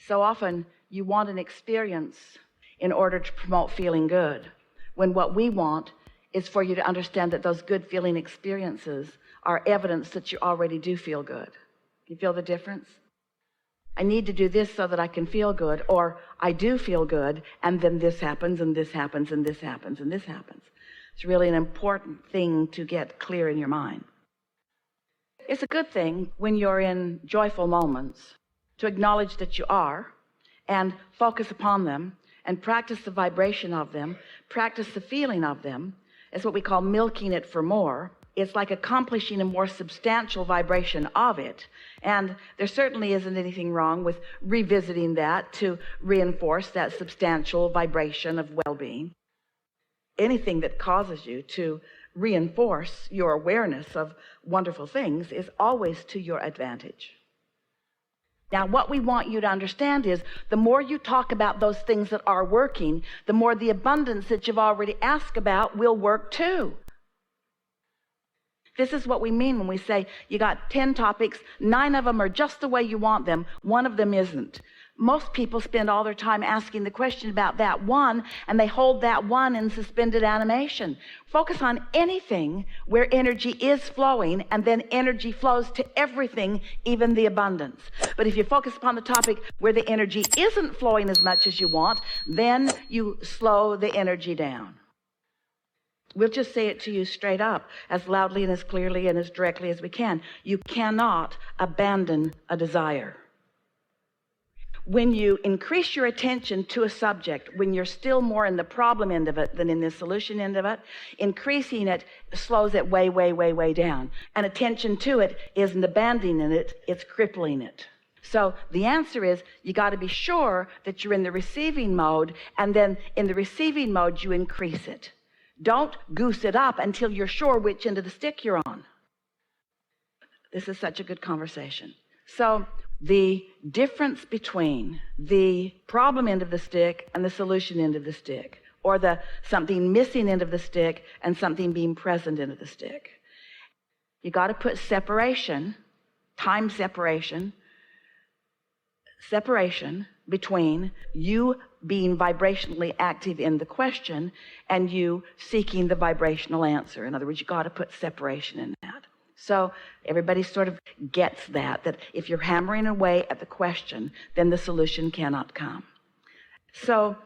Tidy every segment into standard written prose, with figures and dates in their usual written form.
So often you want an experience in order to promote feeling good, when what we want is for you to understand that those good feeling experiences are evidence that you already do feel good. You feel the difference? I need to do this so that I can feel good, or I do feel good, and then this happens, and this happens, and this happens, and this happens. It's really an important thing to get clear in your mind. It's a good thing when you're in joyful moments to acknowledge that you are and focus upon them and practice the vibration of them, practice the feeling of them. It's what we call milking it for more. It's like accomplishing a more substantial vibration of it. And there certainly isn't anything wrong with revisiting that to reinforce that substantial vibration of well-being. Anything that causes you to reinforce your awareness of wonderful things is always to your advantage. Now, what we want you to understand is the more you talk about those things that are working, the more the abundance that you've already asked about will work too. This is what we mean when we say you got 10 topics, 9 of them are just the way you want them, 1 of them isn't. Most people spend all their time asking the question about that one, and they hold that one in suspended animation. Focus on anything where energy is flowing, and then energy flows to everything, even the abundance. But if you focus upon the topic where the energy isn't flowing as much as you want, then you slow the energy down. We'll just say it to you straight up, as loudly and as clearly and as directly as we can. You cannot abandon a desire. When you increase your attention to a subject, when you're still more in the problem end of it than in the solution end of it, increasing it slows it way, way, way, way down. And attention to it isn't abandoning it, it's crippling it. So the answer is you got to be sure that you're in the receiving mode, and then in the receiving mode you increase it. Don't goose it up until you're sure which end of the stick you're on. This is such a good conversation. So the difference between the problem end of the stick and the solution end of the stick, or the something missing end of the stick and something being present end of the stick, you got to put separation, time separation between you being vibrationally active in the question and you seeking the vibrational answer. In other words, you got to put separation in that. So everybody sort of gets that if you're hammering away at the question, then the solution cannot come. So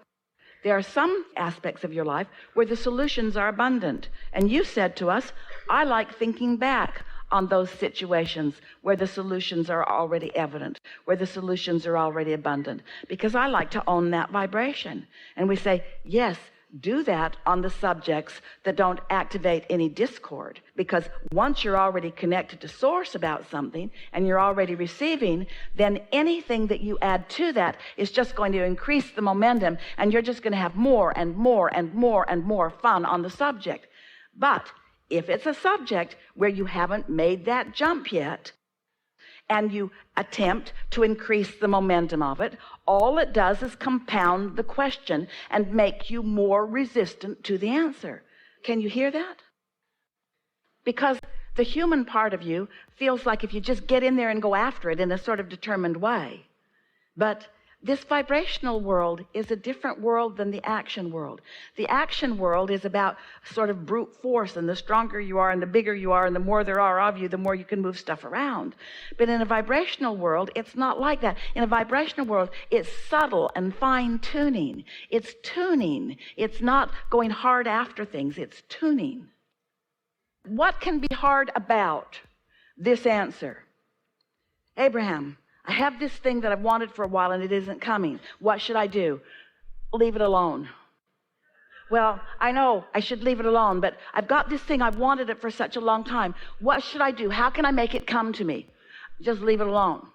there are some aspects of your life where the solutions are abundant. And you said to us, I like thinking back on those situations where the solutions are already evident, where the solutions are already abundant, because I like to own that vibration. And we say, yes, do that on the subjects that don't activate any discord, because once you're already connected to source about something and you're already receiving, then anything that you add to that is just going to increase the momentum, and you're just going to have more and more and more and more fun on the subject. But if it's a subject where you haven't made that jump yet, and you attempt to increase the momentum of it, all it does is compound the question and make you more resistant to the answer. Can you hear that? Because the human part of you feels like if you just get in there and go after it in a sort of determined way. But this vibrational world is a different world than the action world. The action world is about sort of brute force, and the stronger you are and the bigger you are and the more there are of you, the more you can move stuff around. But in a vibrational world, it's not like that. In a vibrational world, it's subtle and fine-tuning. It's tuning. It's not going hard after things. It's tuning. What can be hard about this answer? Abraham, I have this thing that I've wanted for a while and it isn't coming. What should I do? Leave it alone. Well, I know I should leave it alone, but I've got this thing. I've wanted it for such a long time. What should I do? How can I make it come to me? Just leave it alone.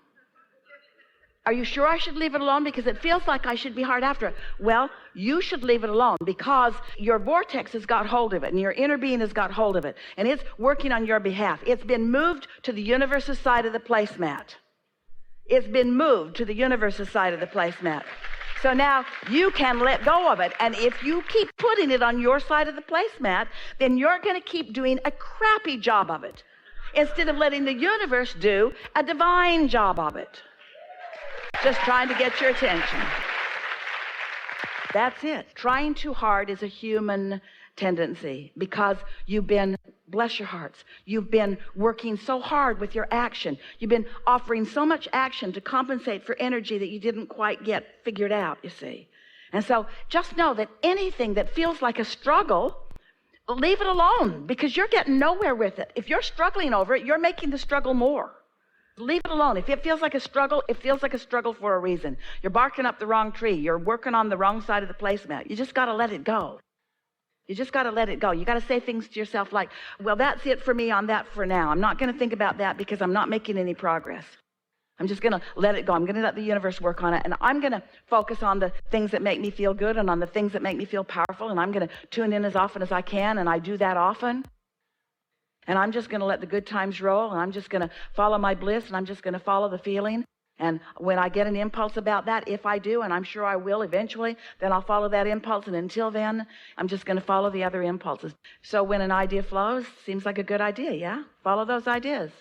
Are you sure I should leave it alone? Because it feels like I should be hard after it. Well, you should leave it alone because your vortex has got hold of it and your inner being has got hold of it, and it's working on your behalf. It's been moved to the universe's side of the placemat. It's been moved to the universe's side of the placemat. So now you can let go of it. And if you keep putting it on your side of the placemat, then you're going to keep doing a crappy job of it instead of letting the universe do a divine job of it. Just trying to get your attention. That's it. Trying too hard is a human tendency because you've been, bless your hearts, you've been working so hard with your action. You've been offering so much action to compensate for energy that you didn't quite get figured out, you see. And so just know that anything that feels like a struggle, leave it alone because you're getting nowhere with it. If you're struggling over it, you're making the struggle more. Leave it alone. If it feels like a struggle, it feels like a struggle for a reason. You're barking up the wrong tree. You're working on the wrong side of the placemat. You just got to let it go. You just got to let it go. You got to say things to yourself like, well, that's it for me on that for now. I'm not going to think about that because I'm not making any progress. I'm just going to let it go. I'm going to let the universe work on it. And I'm going to focus on the things that make me feel good and on the things that make me feel powerful. And I'm going to tune in as often as I can. And I do that often. And I'm just going to let the good times roll, and I'm just going to follow my bliss, and I'm just going to follow the feeling. And when I get an impulse about that, if I do, and I'm sure I will eventually, then I'll follow that impulse. And until then, I'm just going to follow the other impulses. So when an idea flows, seems like a good idea, yeah? Follow those ideas.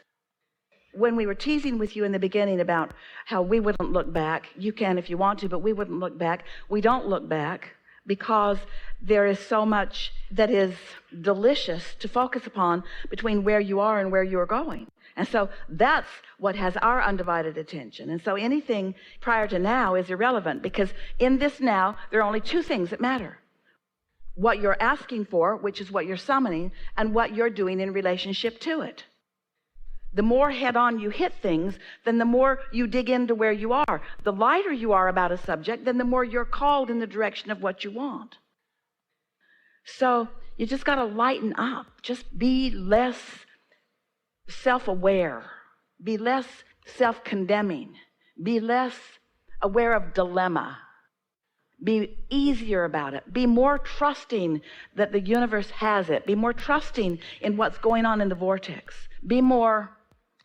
When we were teasing with you in the beginning about how we wouldn't look back, you can if you want to, but we wouldn't look back. We don't look back because there is so much that is delicious to focus upon between where you are and where you're going. And so that's what has our undivided attention. And so anything prior to now is irrelevant because in this now, there are only two things that matter. What you're asking for, which is what you're summoning, and what you're doing in relationship to it. The more head-on you hit things, then the more you dig into where you are. The lighter you are about a subject, then the more you're called in the direction of what you want. So you just got to lighten up. Just be less self-aware. Be less self-condemning. Be less aware of dilemma. Be easier about it. Be more trusting that the universe has it. Be more trusting in what's going on in the vortex. Be more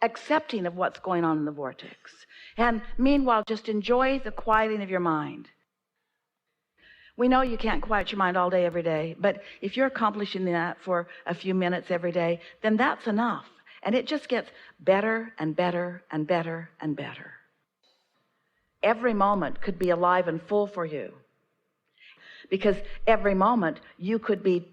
accepting of what's going on in the vortex. And meanwhile, just enjoy the quieting of your mind. We know you can't quiet your mind all day, every day, but if you're accomplishing that for a few minutes every day, then that's enough. And it just gets better and better and better and better. Every moment could be alive and full for you because every moment you could be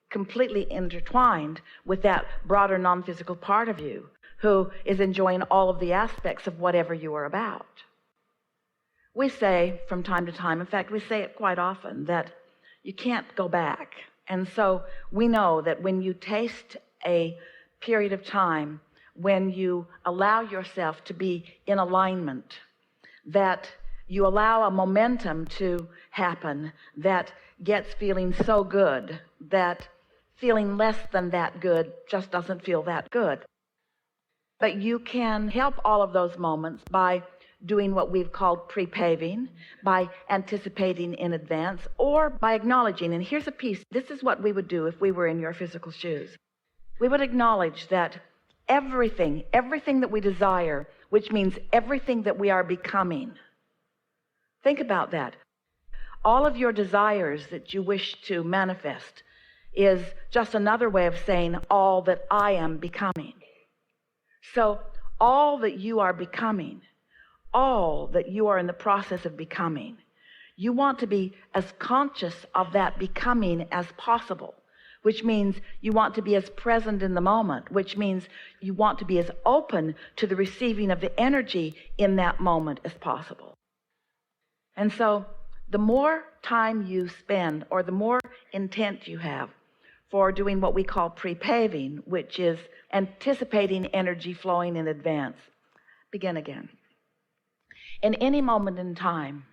completely intertwined with that broader non-physical part of you who is enjoying all of the aspects of whatever you are about. We say from time to time, in fact, we say it quite often, that you can't go back. And so we know that when you taste a period of time, when you allow yourself to be in alignment, that you allow a momentum to happen that gets feeling so good that feeling less than that good just doesn't feel that good. But you can help all of those moments by doing what we've called pre-paving, by anticipating in advance, or by acknowledging. And here's a piece. This is what we would do if we were in your physical shoes. We would acknowledge that everything that we desire, which means everything that we are becoming. Think about that. All of your desires that you wish to manifest is just another way of saying all that I am becoming. So all that you are becoming, all that you are in the process of becoming, you want to be as conscious of that becoming as possible, which means you want to be as present in the moment, which means you want to be as open to the receiving of the energy in that moment as possible. And so the more time you spend, or the more intent you have for doing what we call pre-paving, which is anticipating energy flowing in advance. Begin again. In any moment in time,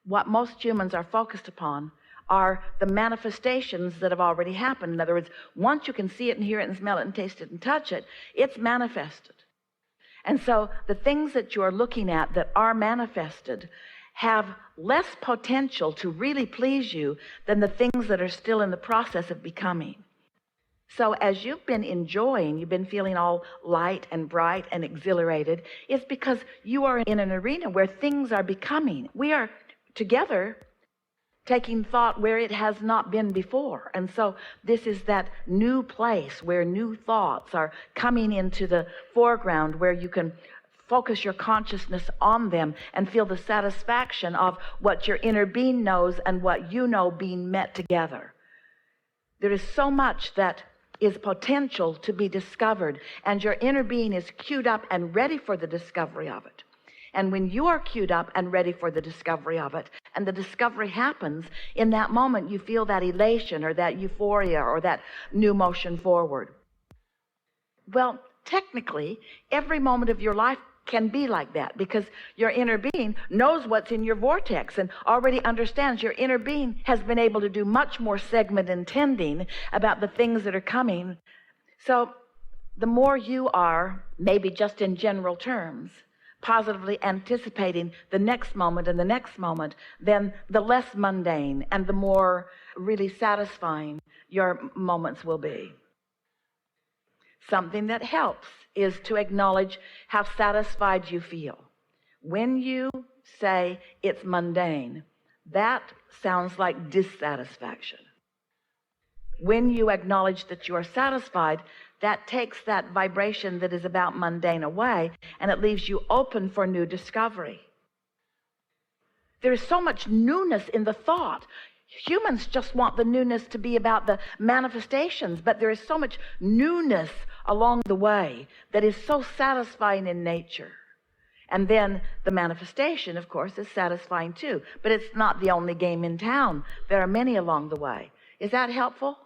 what most humans are focused upon are the manifestations that have already happened. In other words, once you can see it and hear it and smell it and taste it and touch it, it's manifested. And so the things that you're looking at that are manifested have less potential to really please you than the things that are still in the process of becoming. So as you've been enjoying, you've been feeling all light and bright and exhilarated, it's because you are in an arena where things are becoming. We are together taking thought where it has not been before. And so this is that new place where new thoughts are coming into the foreground, where you can focus your consciousness on them and feel the satisfaction of what your inner being knows and what you know being met together. There is so much that is potential to be discovered, and your inner being is queued up and ready for the discovery of it. And when you are queued up and ready for the discovery of it, and the discovery happens, in that moment you feel that elation or that euphoria or that new motion forward. Well, technically, every moment of your life can be like that, because your inner being knows what's in your vortex and already understands. Your inner being has been able to do much more segment intending about the things that are coming. So the more you are, maybe just in general terms, positively anticipating the next moment and the next moment, then the less mundane and the more really satisfying your moments will be. Something that helps is to acknowledge how satisfied you feel. When you say it's mundane, that sounds like dissatisfaction. When you acknowledge that you are satisfied, that takes that vibration that is about mundane away, and it leaves you open for new discovery. There is so much newness in the thought. Humans just want the newness to be about the manifestations, but there is so much newness along the way that is so satisfying in nature. And then the manifestation, of course, is satisfying too, but it's not the only game in town. There are many along the way. Is that helpful?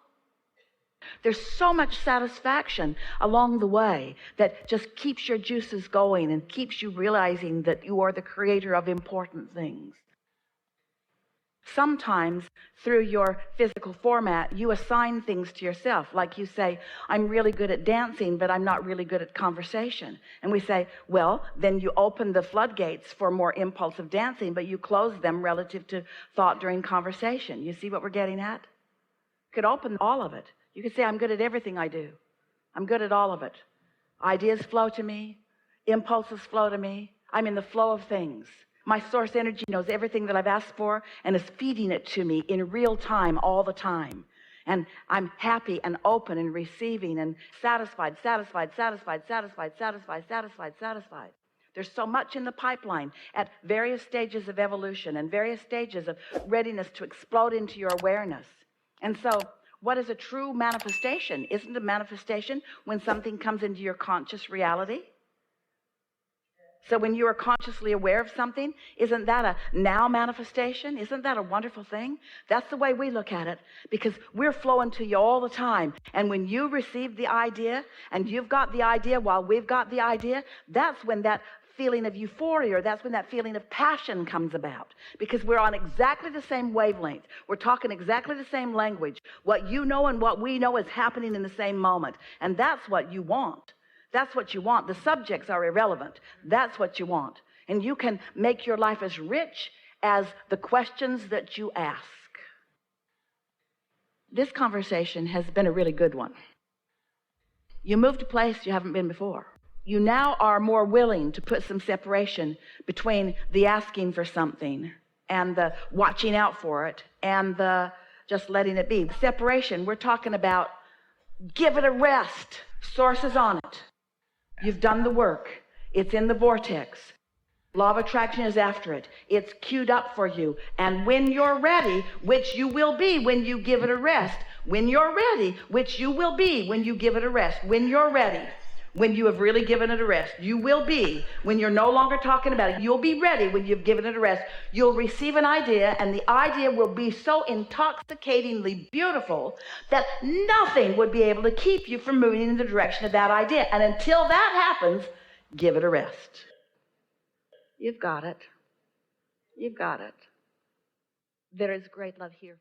There's so much satisfaction along the way that just keeps your juices going and keeps you realizing that you are the creator of important things. Sometimes through your physical format, you assign things to yourself. Like you say, I'm really good at dancing, but I'm not really good at conversation. And we say, well, then you open the floodgates for more impulsive dancing, but you close them relative to thought during conversation. You see what we're getting at? You could open all of it. You could say, I'm good at everything I do. I'm good at all of it. Ideas flow to me. Impulses flow to me. I'm in the flow of things. My source energy knows everything that I've asked for and is feeding it to me in real time all the time. And I'm happy and open and receiving and satisfied. There's so much in the pipeline at various stages of evolution and various stages of readiness to explode into your awareness. And so what is a true manifestation? Isn't a manifestation when something comes into your conscious reality? So when you are consciously aware of something, isn't that a now manifestation? Isn't that a wonderful thing? That's the way we look at it, because we're flowing to you all the time. And when you receive the idea and you've got the idea while we've got the idea, that's when that feeling of euphoria, that's when that feeling of passion comes about, because we're on exactly the same wavelength. We're talking exactly the same language. What you know and what we know is happening in the same moment. And that's what you want. That's what you want. The subjects are irrelevant. That's what you want. And you can make your life as rich as the questions that you ask. This conversation has been a really good one. You moved a place you haven't been before. You now are more willing to put some separation between the asking for something and the watching out for it and the just letting it be. Separation, we're talking about give it a rest. Source is on it. You've done the work. It's in the vortex. Law of attraction is after it. It's queued up for you. And when you're ready, which you will be when you give it a rest, when you're ready, which you will be when you give it a rest, when you're ready, when you have really given it a rest, you will be when you're no longer talking about it. You'll be ready when you've given it a rest. You'll receive an idea, and the idea will be so intoxicatingly beautiful that nothing would be able to keep you from moving in the direction of that idea. And until that happens, give it a rest. You've got it. You've got it. There is great love here.